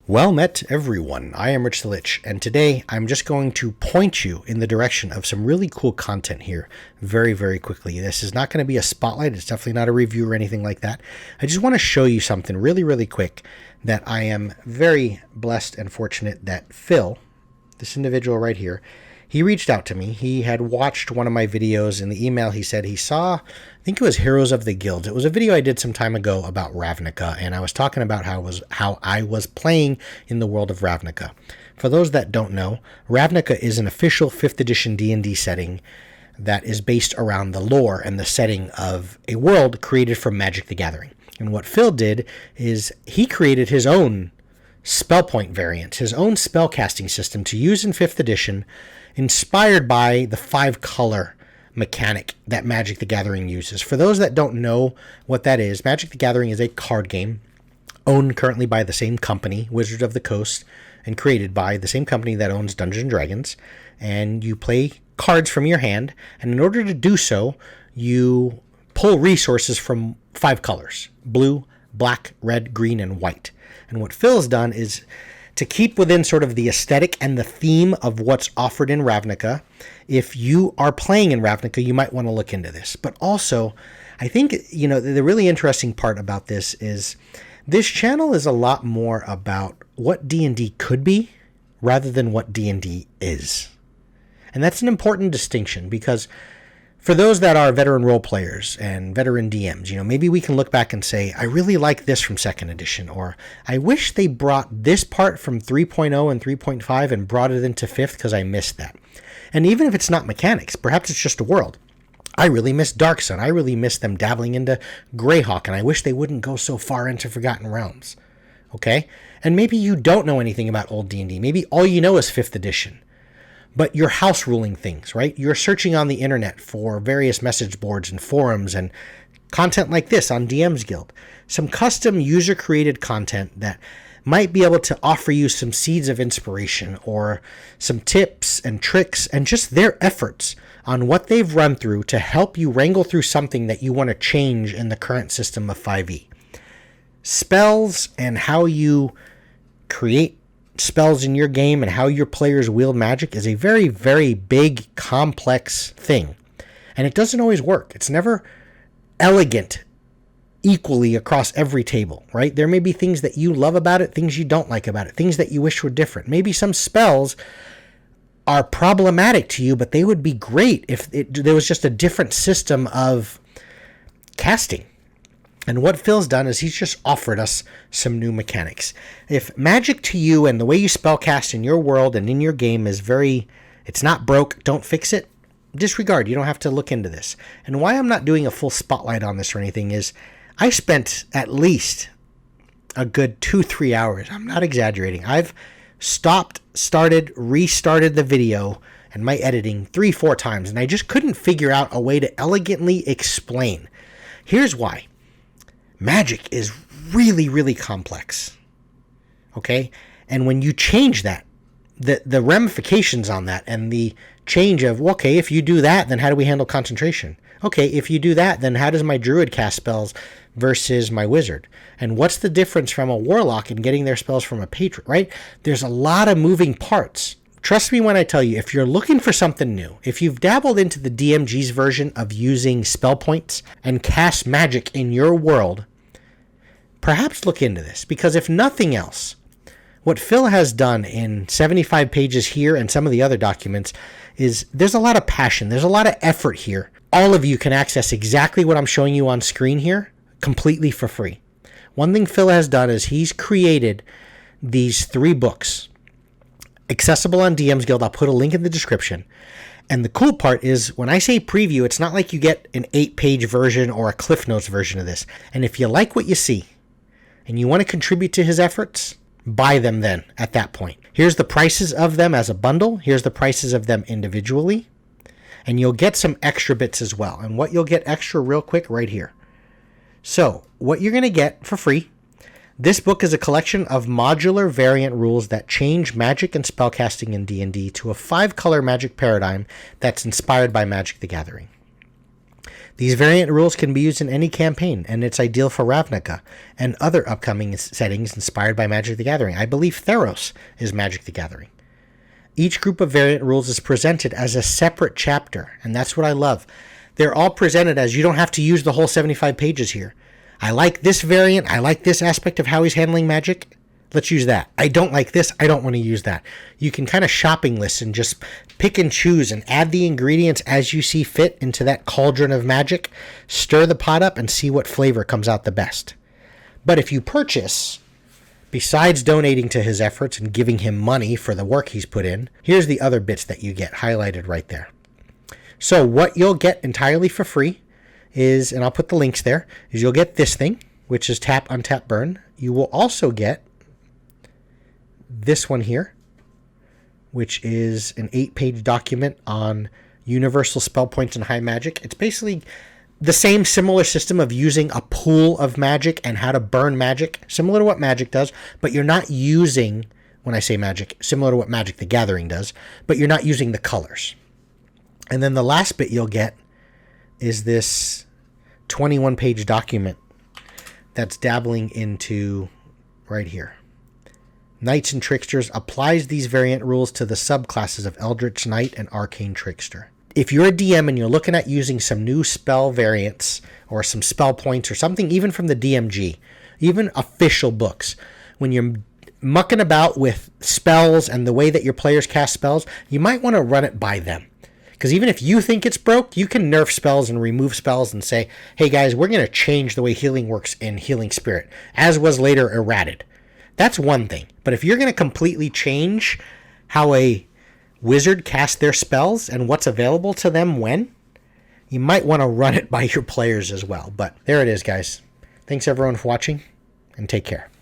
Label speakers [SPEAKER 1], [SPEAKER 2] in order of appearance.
[SPEAKER 1] Well met, everyone. I am Rich the Lich, and today I'm just going to point you in the direction of some really cool content here very, very quickly. This is not going to be a spotlight. It's definitely not a review or anything like that. I just want to show you something really, really quick that I am very blessed and fortunate that Phil, this individual right here, he reached out to me. He had watched one of my videos. In the email, he said he saw, I think it was Heroes of the Guild. It was a video I did some time ago about Ravnica, and I was talking about how I was playing in the world of Ravnica. For those that don't know, Ravnica is an official 5th edition D&D setting that is based around the lore and the setting of a world created from Magic the Gathering. And what Phil did is he created his own spell point variant, his own spell casting system to use in 5th edition, inspired by the 5-color mechanic that Magic the Gathering uses. For those that don't know what that is, Magic the Gathering is a card game owned currently by the same company, Wizards of the Coast, and created by the same company that owns Dungeons and Dragons. And you play cards from your hand, and in order to do so, you pull resources from 5 colors: blue, black, red, green, and white. And what Phil's done is to keep within sort of the aesthetic and the theme of what's offered in Ravnica. If you are playing in Ravnica, you might want to look into this. But also, I think, the really interesting part about this is this channel is a lot more about what D&D could be rather than what D&D is. And that's an important distinction, because for those that are veteran role players and veteran DMs, maybe we can look back and say, I really like this from 2nd edition, or I wish they brought this part from 3.0 and 3.5 and brought it into 5th because I missed that. And even if it's not mechanics, perhaps it's just a world. I really miss Dark Sun. I really miss them dabbling into Greyhawk, and I wish they wouldn't go so far into Forgotten Realms. Okay? And maybe you don't know anything about old D&D. Maybe all you know is 5th edition. But you're house ruling things, right? You're searching on the internet for various message boards and forums and content like this on DMsGuild. Some custom user-created content that might be able to offer you some seeds of inspiration or some tips and tricks and just their efforts on what they've run through to help you wrangle through something that you want to change in the current system of 5e. Spells and how you create spells in your game and how your players wield magic is a very, very big, complex thing. And it doesn't always work. It's never elegant equally across every table, right? There may be things that you love about it, things you don't like about it, things that you wish were different. Maybe some spells are problematic to you, but they would be great if there was just a different system of casting. And what Phil's done is he's just offered us some new mechanics. If magic to you and the way you spellcast in your world and in your game is it's not broke, don't fix it, disregard. You don't have to look into this. And why I'm not doing a full spotlight on this or anything is I spent at least a good 2-3 hours. I'm not exaggerating. I've stopped, started, restarted the video and my editing 3-4 times, and I just couldn't figure out a way to elegantly explain. Here's why. Magic is really, really complex, okay? And when you change that, the ramifications on that and the change of, okay, if you do that, then how do we handle concentration? Okay, if you do that, then how does my druid cast spells versus my wizard? And what's the difference from a warlock and getting their spells from a patron, right? There's a lot of moving parts. Trust me when I tell you, if you're looking for something new, if you've dabbled into the DMG's version of using spell points and cast magic in your world, perhaps look into this, because if nothing else, what Phil has done in 75 pages here and some of the other documents is there's a lot of passion, there's a lot of effort here. All of you can access exactly what I'm showing you on screen here completely for free. One thing Phil has done is he's created these 3 books accessible on DMsGuild. I'll put a link in the description. And the cool part is when I say preview, it's not like you get an 8-page version or a Cliff Notes version of this. And if you like what you see and you want to contribute to his efforts, buy them then at that point. Here's the prices of them as a bundle. Here's the prices of them individually. And you'll get some extra bits as well. And what you'll get extra real quick right here. So what you're going to get for free, this book is a collection of modular variant rules that change magic and spellcasting in D&D to a 5-color magic paradigm that's inspired by Magic the Gathering. These variant rules can be used in any campaign, and it's ideal for Ravnica and other upcoming settings inspired by Magic the Gathering. I believe Theros is Magic the Gathering. Each group of variant rules is presented as a separate chapter, and that's what I love. They're all presented as you don't have to use the whole 75 pages here. I like this variant. I like this aspect of how he's handling magic. Let's use that. I don't like this. I don't want to use that. You can kind of shopping list and just pick and choose and add the ingredients as you see fit into that cauldron of magic. Stir the pot up and see what flavor comes out the best. But if you purchase, besides donating to his efforts and giving him money for the work he's put in, here's the other bits that you get highlighted right there. So what you'll get entirely for free is, and I'll put the links there, is you'll get this thing, which is Tap, Untap, Burn. You will also get this one here, which is an 8-page document on universal spell points and high magic. It's basically the same similar system of using a pool of magic and how to burn magic, similar to what magic does, but you're not using, when I say magic, similar to what Magic the Gathering does, but you're not using the colors. And then the last bit you'll get is this 21-page document that's dabbling into right here. Knights and Tricksters applies these variant rules to the subclasses of Eldritch Knight and Arcane Trickster. If you're a DM and you're looking at using some new spell variants or some spell points or something even from the DMG, even official books, when you're mucking about with spells and the way that your players cast spells, you might want to run it by them. Because even if you think it's broke, you can nerf spells and remove spells and say, hey guys, we're going to change the way healing works in Healing Spirit, as was later errated. That's one thing. But if you're going to completely change how a wizard casts their spells and what's available to them when, you might want to run it by your players as well. But there it is, guys. Thanks everyone for watching, and take care.